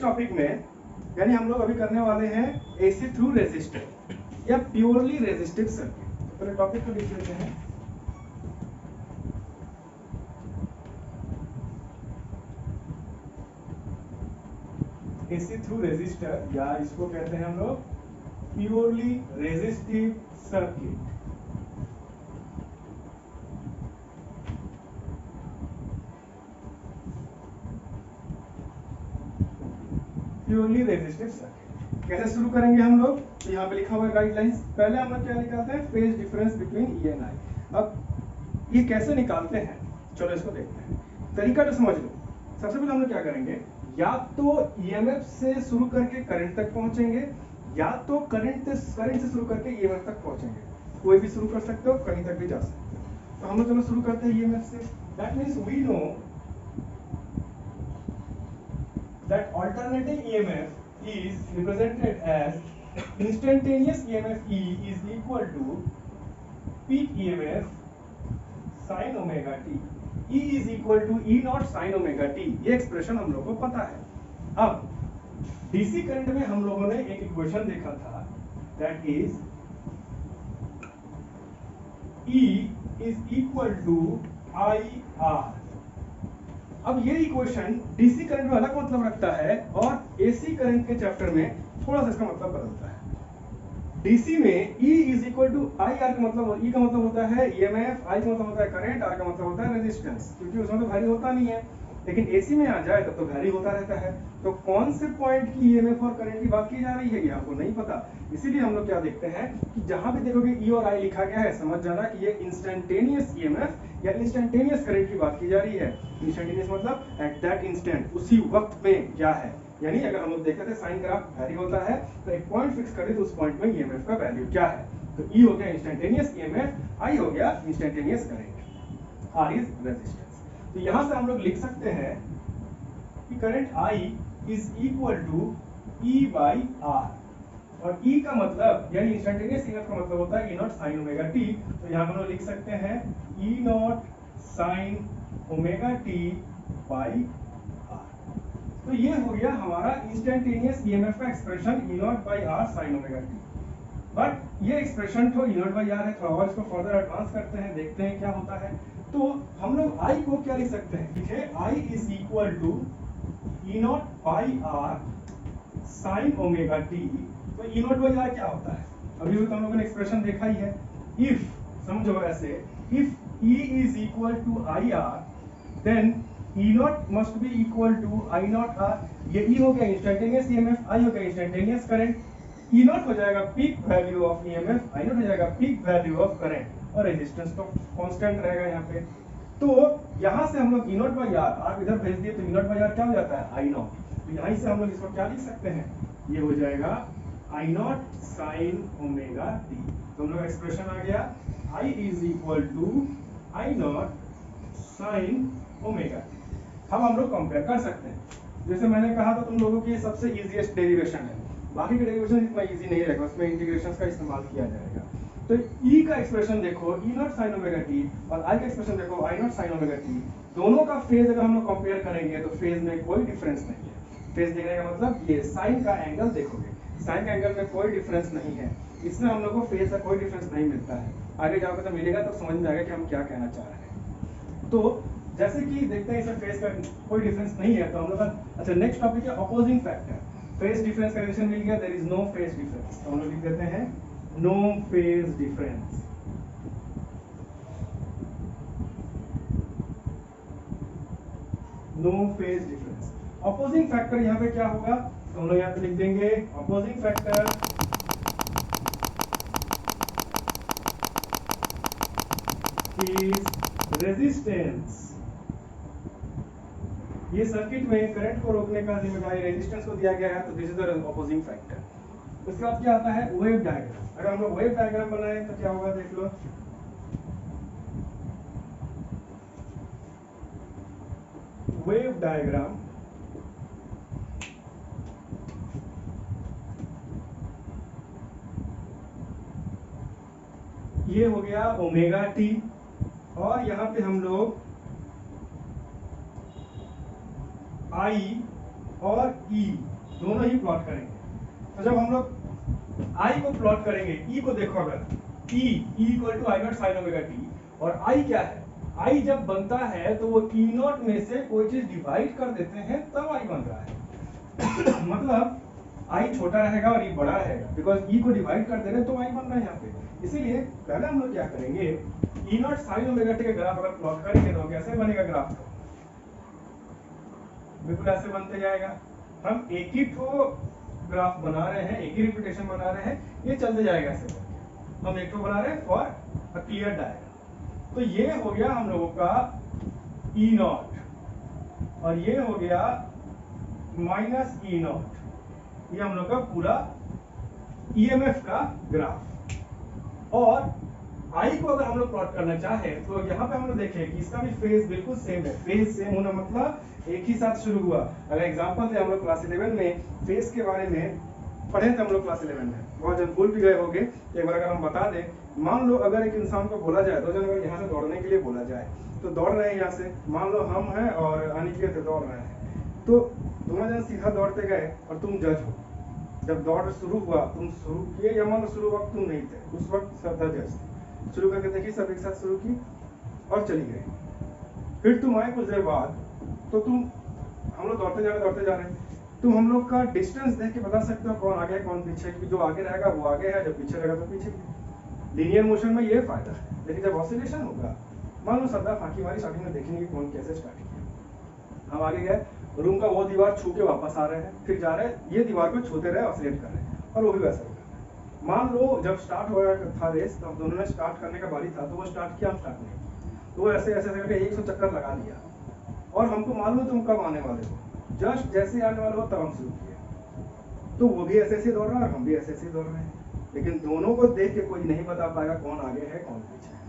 Topic में यानी हम लोग अभी करने वाले हैं एसी थ्रू रेजिस्टर या प्योरली रेजिस्टिव सर्किट। पहले टॉपिक को लिख लेते हैं। एसी थ्रू रेजिस्टर या इसको कहते हैं हम लोग purely resistive circuit. Purely resistive circuit कैसे शुरू करेंगे हम लोग? तो यहाँ पे लिखा हुआ है गाइडलाइंस। पहले हम लोग क्या निकालते हैं? Phase difference between E and I. अब ये कैसे निकालते हैं, चलो इसको देखते हैं। तरीका तो समझ लो। सबसे पहले हम लोग क्या करेंगे, या तो ईएमएफ से शुरू करके करंट तक पहुंचेंगे या तो करंट से शुरू करके ईएमएफ तक पहुंचेंगे। कोई भी शुरू कर सकते हो, कहीं तक भी जा सकते हो। तो हम लोग चलो शुरू करते हैं ईएमएफ से। That means we know that alternating EMF is represented as instantaneous EMF E is equal to peak EMF sin omega t. E is equal to E naught sin omega t. ये expression हम लोग को पता है। अब DC current में हम लोगों ने एक इक्वेशन देखा था, that is E is equal to IR। अब ये इक्वेशन डीसी करंट में अलग मतलब रखता है और एसी करंट के चैप्टर में थोड़ा सा इसका मतलब बदलता है। डीसी में E is equal to I R का मतलब, E का मतलब होता है ईएमएफ, I का मतलब होता है करंट, R का मतलब होता है रेजिस्टेंस, क्योंकि उसमें तो वैल्यू होता नहीं है। लेकिन एसी में आ जाए तब तो वैल्यू होता रहता है। तो कौन से पॉइंट की ईएमएफ और करंट की बात की जा रही है ये हमको नहीं पता। इसीलिए हम लोग क्या देखते हैं कि जहां भी देखोगे E और I लिखा गया है, समझ जाना कि ये इंस्टेंटेनियस ईएमएफ या इंस्टेंटेनियस करंट की बात की जा रही है। इंस्टेंटेनियस मतलब एट दैट इंस्टेंट, उसी वक्त में क्या है। यानी अगर हम लोग देखते थे साइन ग्राफ वैरी होता है तो एक पॉइंट फिक्स कर दे तो उस पॉइंट में ईएमएफ का वैल्यू क्या है। तो E हो गया इंस्टेंटेनियस ईएमएफ, I हो गया instantaneous current, R is resistance. तो यहां से हम लोग लिख सकते हैं कि current I is equal to E by R, और E का मतलब यानी इंस्टेंटेनियस ईएमएफ का मतलब होता है E not sine omega t। तो यहां हम लोग लिख सकते हैं E not sine omega t by R। तो ये हो गया हमारा इंस्टेंटेनियस ईएमएफ का expression E not by R sine omega t। But ये एक्सप्रेशन तो E नॉट बाई R है, थोड़ा और इसको फर्दर एडवांस करते हैं, देखते हैं क्या होता है। तो हम लोग I को क्या लिख सकते हैं? ठीक है, I is equal to E not by R sine omega t। तो E नॉट बाई R क्या होता है? अभी तो हम लोगों ने एक्सप्रेशन देखा ही है। इफ, समझो ऐसे, if E is equal to IR then E not must be equal to I not R। ये E हो गया इंस्टेंटेनियस ईएमएफ, I हो गया इंस्टेंटेनियस करंट। E नॉट हो जाएगा peak value of EMF, I not हो जाएगा पीक वैल्यू ऑफ करंट, और रेजिस्टेंस तो कांस्टेंट रहेगा यहाँ पे। तो यहाँ से हम लोग E नॉट बाई R इधर भेज दिए तो E नॉट बाई R क्या हो जाता है? I naught. तो यहीं से हम लोग इसको क्या लिख सकते हैं? ये हो जाएगा I not sine omega t। तो हम लोग एक्सप्रेशन आ गया I is equal to I not sine omega t। अब हम लोग कंपेयर कर सकते हैं। जैसे मैंने कहा था तुम लोगों की ये सबसे इजीएस्ट डेरिवेशन है, बाकी के डेरिवेशन इतना इजी नहीं रहेगा, उसमें इंटीग्रेशंस का इस्तेमाल किया जाएगा। तो E का एक्सप्रेशन देखो E not sine omega t, और I का एक्सप्रेशन देखो I not sine omega t। दोनों का फेज अगर हम लोग कंपेयर करेंगे तो फेज में कोई डिफरेंस नहीं है। फेज देखने का मतलब ये साइन का एंगल देखोगे, साइन का एंगल में कोई डिफरेंस नहीं है, इसमें हम लोग को फेज का कोई डिफरेंस नहीं मिलता है। आगे जाकर तो मिलेगा तो समझ में आएगा कि हम क्या कहना चाह रहे हैं। तो जैसे कि देखते हैं इसमें फेज का कोई डिफरेंस नहीं है तो हम लोग अच्छा नेक्स्ट टॉपिक है अपोजिंग फैक्टर। फेज डिफरेंस का रिलेशन मिल गया, there is no phase difference, तो हम लोग लिख देते हैं no phase difference. No phase difference. Opposing factor यहाँ पे क्या होगा? तो हम लोग यहाँ पे लिख देंगे अपोजिंग फैक्टर इज रेजिस्टेंस। ये सर्किट में करंट को रोकने का जिम्मेदारी रेजिस्टेंस को दिया गया है, तो this is the opposing factor. उसके बाद क्या आता है? Wave diagram. अगर हम लोग वेव डायग्राम बनाए तो क्या होगा देख लो। वेव डायग्राम ये हो गया ओमेगा टी, और यहाँ पे हम लोग I और E दोनों ही प्लॉट करेंगे। तो जब हम लोग I को प्लॉट करेंगे, E को देखो, अगर E equal to I not sine omega T, और I क्या है, I जब बनता है तो वो E नॉट में से कोई चीज डिवाइड कर देते हैं तब I बन रहा है मतलब I छोटा रहेगा और E बड़ा रहेगा, बिकॉज E को डिवाइड कर दे रहे हैं तो I बन रहा है यहाँ पे। इसीलिए पहले हम लोग क्या करेंगे, E not sine omega T का ग्राफ अगर प्लॉट करेंगे तो कैसे बनेगा ग्राफ, तो बिल्कुल ऐसे बनते जाएगा। हम एक ही ठो ग्राफ बना रहे हैं, एक ही रिपीटेशन बना रहे हैं, ये चलते जाएगा ऐसे करके। हम एक ठो बना रहे हैं फॉर अ क्लियर डायग्राम। तो ये हो गया हम लोगों का ई नॉट, और ये हो गया माइनस ई नॉट, ये हम लोग का पूरा ईएमएफ का ग्राफ। और आई को अगर हम लोग प्लॉट करना चाहे तो यहाँ पे हम लोग देखें कि इसका भी फेज बिल्कुल सेम है। फेज सेम होना मतलब एक ही साथ शुरू हुआ। अगर एग्जांपल थे, हम लोग क्लास 11 में फेज के बारे में पढ़े थे, हम लोग क्लास 11 में, बहुत जन भूल भी गए होंगे। एक बार अगर हम बता दें, मान लो अगर एक इंसान को बोला जाए, दो जन अगर यहाँ से दौड़ने के लिए बोला जाए, तो दौड़ रहे हैं यहाँ से, मान लो हम हैं और अनिकेत दौड़ रहे हैं, तो दोनों जन सीधा दौड़ते गए और तुम जज हो। जब दौड़ शुरू हुआ, तुम शुरू किए, या मान लो शुरू वक्त तुम नहीं थे, उस वक्त श्रद्धा जज थी, शुरू करके देखी, सब एक साथ शुरू की और चली गई। फिर तुम आए कुछ देर बाद, तो तुम, हम लोग दौड़ते जा रहे हैं, तुम हम लोग का डिस्टेंस देख के बता सकते हो कौन आगे है कौन पीछे, क्योंकि जो आगे रहेगा वो आगे है, जो पीछे रहेगा तो पीछे। लीनियर मोशन में ये फायदा है। लेकिन जब ऑसिलेशन होगा, मान लो श्रद्धा फांकी मारी, स्टार्टिंग में देखेंगे कौन कैसे स्टार्ट किया। हम आगे गए, रूम का वो दीवार छू के वापस आ रहे हैं, फिर जा रहे हैं, ये दीवार को छूते रहे, ऑसिलेट कर रहे हैं, और वो भी वैसा ही कर रहे हैं। मान लो जब स्टार्ट हो गया था रेस, तब दोनों ने स्टार्ट करने का बारी था, तो वो स्टार्ट किया, हम स्टार्ट नहीं, तो वो ऐसे ऐसे करके 100 चक्कर लगा लिया, और हमको मालूम है तुम कब आने वाले हो, जस्ट जैसे आने वाले हो तब हम शुरू किए। तो वो भी ऐसे ऐसे दौड़ रहा है और हम भी ऐसे ऐसे दौड़ रहे हैं, लेकिन दोनों को देख के कोई नहीं बता पाएगा कौन आगे है कौन पीछे है।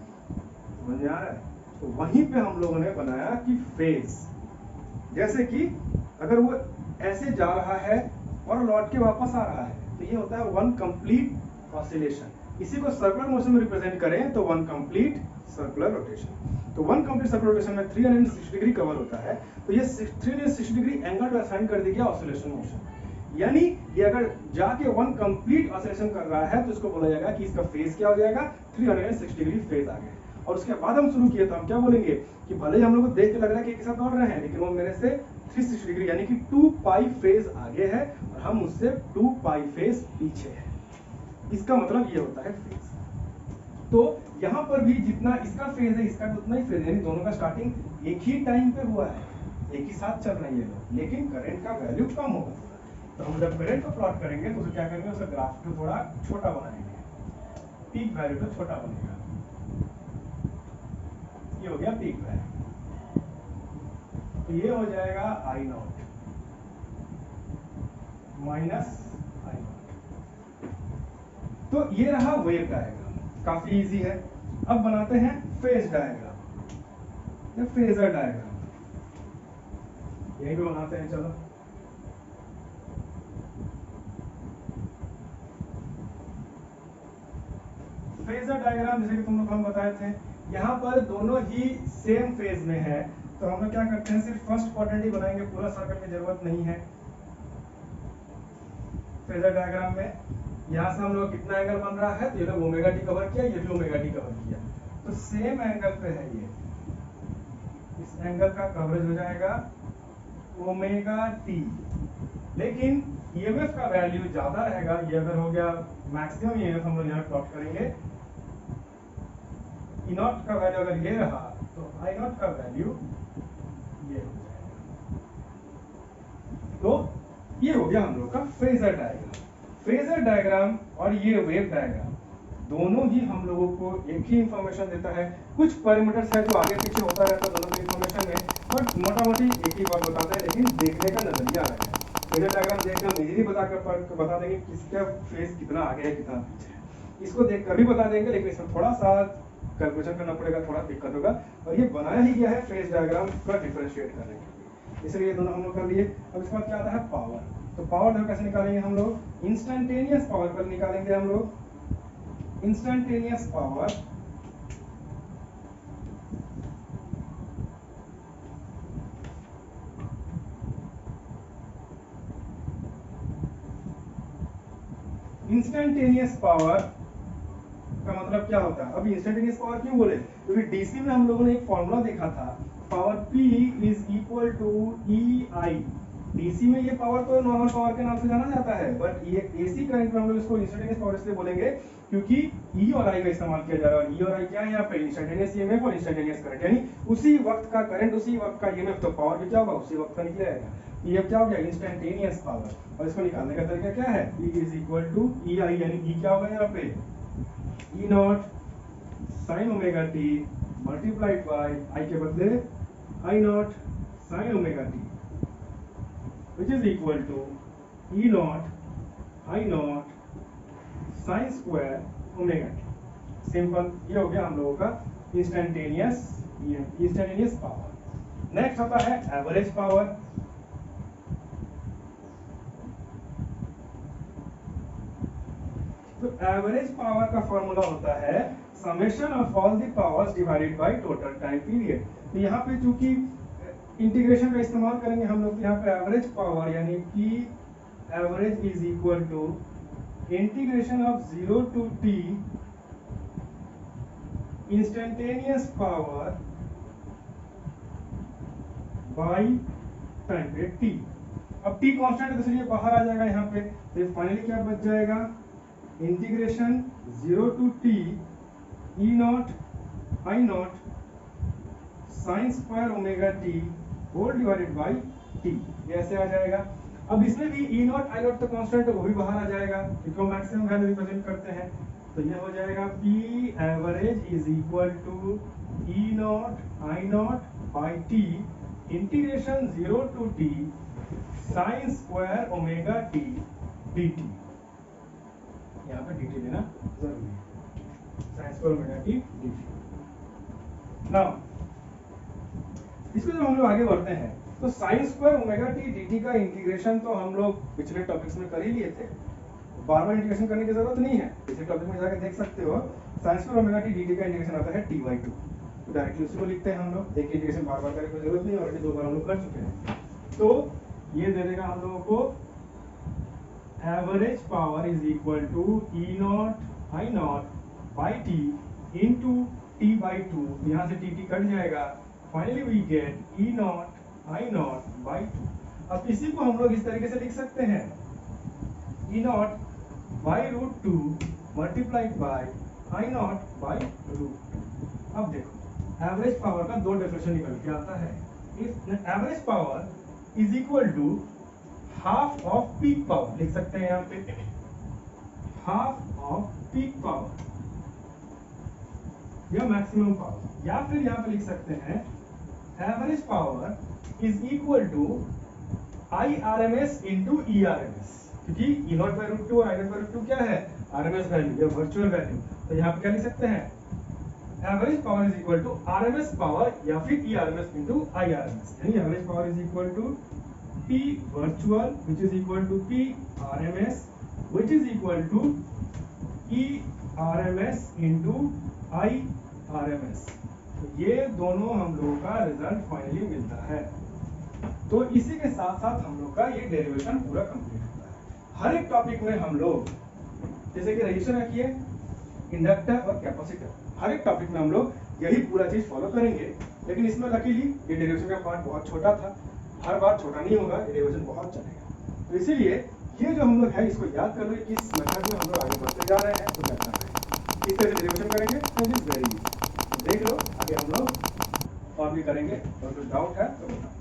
समझ में आ रहा है? तो वहीं पे हम लोगों ने बनाया कि फेज, जैसे कि अगर वो ऐसे जा रहा है और लौट के वापस आ रहा है, तो ये होता है वन कंप्लीट ऑसिलेशन। इसी को सर्कुलर मोशन में रिप्रेजेंट करें तो वन कंप्लीट सर्कुलर रोटेशन। तो वन कंप्लीट सर्कुलर रोटेशन में 360 डिग्री कवर होता है, तो ये 360 डिग्री एंगल को असाइन कर दिया ऑसिलेशन मोशन। यानी ये अगर जाके वन कंप्लीट ऑसिलेशन कर रहा है तो इसको बोला जाएगा कि इसका फेज क्या हो जाएगा, 360 डिग्री फेज आ गया। और उसके बाद हम शुरू किए तो हम क्या बोलेंगे कि भले ही हम लोग को देख के लग रहा है कि एक साथ दौड़ रहे हैं, लेकिन वो मेरे से 360 डिग्री यानी कि 2 पाई फेज आगे है और हम उससे 2 पाई फेज पीछे है। इसका मतलब ये होता है फेज। तो यहाँ पर भी जितना इसका फेज है, इसका भी उतना ही फेज है, यानी दोनों का स्टार्टिंग एक ही टाइम पे हुआ है, एक ही साथ चल रही है, लेकिन करंट का वैल्यू कम होगा। तो हम जब करंट को प्लॉट करेंगे तो क्या करेंगे, उसका ग्राफ को थोड़ा छोटा बनाएंगे, पीक वैल्यू तो छोटा बनेगा। ये हो गया पीक वैल्यू, तो ये हो जाएगा आई नॉट माइनस आई नॉट। तो ये रहा वेव डायग्राम, काफी इजी है। अब बनाते हैं फेज डायग्राम या फेजर डायग्राम, यही भी बनाते हैं। चलो फेजर डायग्राम, जैसे कि तुम लोग हम बताए थे, यहाँ पर दोनों ही सेम फेज में है, तो हम लोग क्या करते हैं, सिर्फ फर्स्ट क्वाड्रेंट ही बनाएंगे, पूरा सर्कल की जरूरत नहीं है। फेजर डायग्राम में यहाँ से हम लोग कितना एंगल बन रहा है, तो ये लोग ओमेगा टी कवर किया, ये भी ओमेगा टी कवर किया, तो सेम एंगल पे है ये, इस एंगल का कवरेज हो जाएगा ओमेगा टी। लेकिन ईएमएफ का वैल्यू ज्यादा रहेगा, ये अगर हो गया मैक्सिमम ईएमएफ, हम लोग यहाँ प्लॉट करेंगे। ई नॉट का वैल्यू अगर ये रहा तो आई नॉट का वैल्यू ये हो जाएगा। तो ये हो गया हम लोग का फेजर डायग्राम। फेजर डायग्राम और ये वेव डायग्राम दोनों ही हम लोगों को एक ही इंफॉर्मेशन देता है। कुछ पैरामीटर्स है जो आगे पीछे होता रहता है दोनों की इंफॉर्मेशन में, बट मोटा मोटी एक ही बात बताता है, लेकिन देखने का नजरिया अलग है। फेजर डायग्राम देखकर हम इजीली बता देंगे किसका फेज कितना आगे है कितना पीछे है, इसको देखकर भी बता देंगे, लेकिन इसमें थोड़ा सा कैलकुलेशन करना पड़ेगा, थोड़ा दिक्कत होगा। और ये बनाया ही गया है फेज डायग्राम का डिफरेंशिएट करने के लिए, इसलिए ये दोनों हम लोग कर लिए। अब इसके बाद क्या आता है पावर। तो पावर देखो कैसे निकालेंगे हम लोग, इंस्टेंटेनियस पावर पर निकालेंगे हम लोग। इंस्टेंटेनियस पावर इंस्टेंटेनियस पावर का मतलब क्या होता है? अब इंस्टेंटेनियस पावर क्यों बोले? क्योंकि डीसी में हम लोगों ने एक फॉर्मूला देखा था, power P is equal to EI। DC में ये पावर तो नॉर्मल पावर के नाम से जाना जाता है, बट ये एसी करंट में हम लोग इसको इंस्टेंटेनियस पावर इसलिए बोलेंगे क्योंकि ई और आई का इस्तेमाल किया जा रहा है। और ई और आई क्या है यहाँ पे? इंस्टेंटेनियस ईएमएफ और इंस्टेंटेनियस करंट, यानी उसी वक्त का करंट, उसी वक्त का ईएमएफ। तो पावर भी क्या होगा? उसी वक्त का निकलेगा। ये क्या हो गया? Instantaneous power. और इसको निकालने का तरीका क्या है? E is equal to EI, यानी E क्या होगा यहाँ पे? E not sin omega t multiplied by I के बदले I not sin omega t, which is equal to E not I not sin square omega t। Simple, ये हो गया हम लोगों का इंस्टेंटेनियस पावर। नेक्स्ट आता है एवरेज पावर। तो एवरेज पावर का फॉर्मूला होता है summation of all the powers divided by total time period. तो यहाँ पे चूंकि इंटीग्रेशन का इस्तेमाल करेंगे हम लोग, यहाँ पे एवरेज पावर यानी कि average is equal to integration of 0 to t instantaneous power by time period t। अब t कांस्टेंट है तो इसलिए बाहर आ जाएगा यहाँ पे, तो फाइनली क्या बच जाएगा? Integration 0 to t E not I not sin square omega t whole divided by t, ऐसे आ जाएगा। अब इसमें भी E नॉट I नॉट तो कांस्टेंट है, वो भी बाहर आ जाएगा क्योंकि हम मैक्सिमम वैल्यू रिप्रेजेंट करते हैं। तो ये हो जाएगा P average is equal to E not I naught by t integration 0 to t sin square omega t dt। यहाँ पे dt लेना जरूरी है, sin square omega t dt। Now इसको जब हम लोग आगे बढ़ते हैं तो sin square omega t dt का इंटीग्रेशन तो हम लोग पिछले टॉपिक्स में कर ही लिए थे, बार बार इंटीग्रेशन करने की जरूरत नहीं है। पिछले टॉपिक में जाकर देख सकते हो, sin square omega t dt का इंटीग्रेशन आता है t/2। तो डायरेक्टली उसी को लिखते हैं हम लोग, एक इंटीग्रेशन बार बार करने की जरूरत नहीं है, ऑलरेडी दो बार हम लोग कर चुके हैं। तो ये दे देगा हम लोगों को average power is equal to E not I naught by t into t/2। यहाँ से t कट जाएगा, finally we get E not I naught by 2। अब इसी को हम लोग इस तरीके से लिख सकते हैं, E not by root 2 multiplied by I naught by root 2। अब देखो एवरेज पावर का दो डेफिनेशन निकल के आता है। If average power is equal to half of peak power, लिख सकते हैं यहाँ पे हाफ ऑफ पीक पावर या मैक्सिमम पावर, या फिर यहाँ पे लिख सकते हैं average power is equal to IRMS into ERMS, क्योंकि E नॉट बाई रूट 2 और I नॉट बाई रूट 2 क्या है? RMS वैल्यू या वर्चुअल वैल्यू। तो यहाँ पे क्या लिख सकते हैं? Average power is equal to RMS power या फिर ERMS इंटू IRMS, यानी average power is equal to P virtual which is equal to P RMS which is equal to E RMS into I RMS। तो ये दोनों हम लोगों का result finally मिलता है। तो इसी के साथ साथ हम लोग का ये डेरिवेशन पूरा कंप्लीट होता है। हर एक टॉपिक में हम लोग जैसे कि रजिस्टर रखिए, इंडक्टर और कैपेसिटर, हर एक टॉपिक में हम लोग यही पूरा चीज फॉलो करेंगे। लेकिन इसमें लकीली ये डेरिवेशन का पार्ट बहुत छोटा था, हर बार छोटा नहीं होगा, डेरिवेशन बहुत चलेगा। तो इसीलिए ये जो हम लोग है इसको याद कर लो, इस मेथड में हम लोग आगे बढ़ते जा रहे हैं। तो बेहतर है इस तरह से डेरिवेशन करेंगे तो इट इज वेरी इजी। देख लो आगे हम लोग और भी करेंगे, और कुछ डाउट है तो बताओ।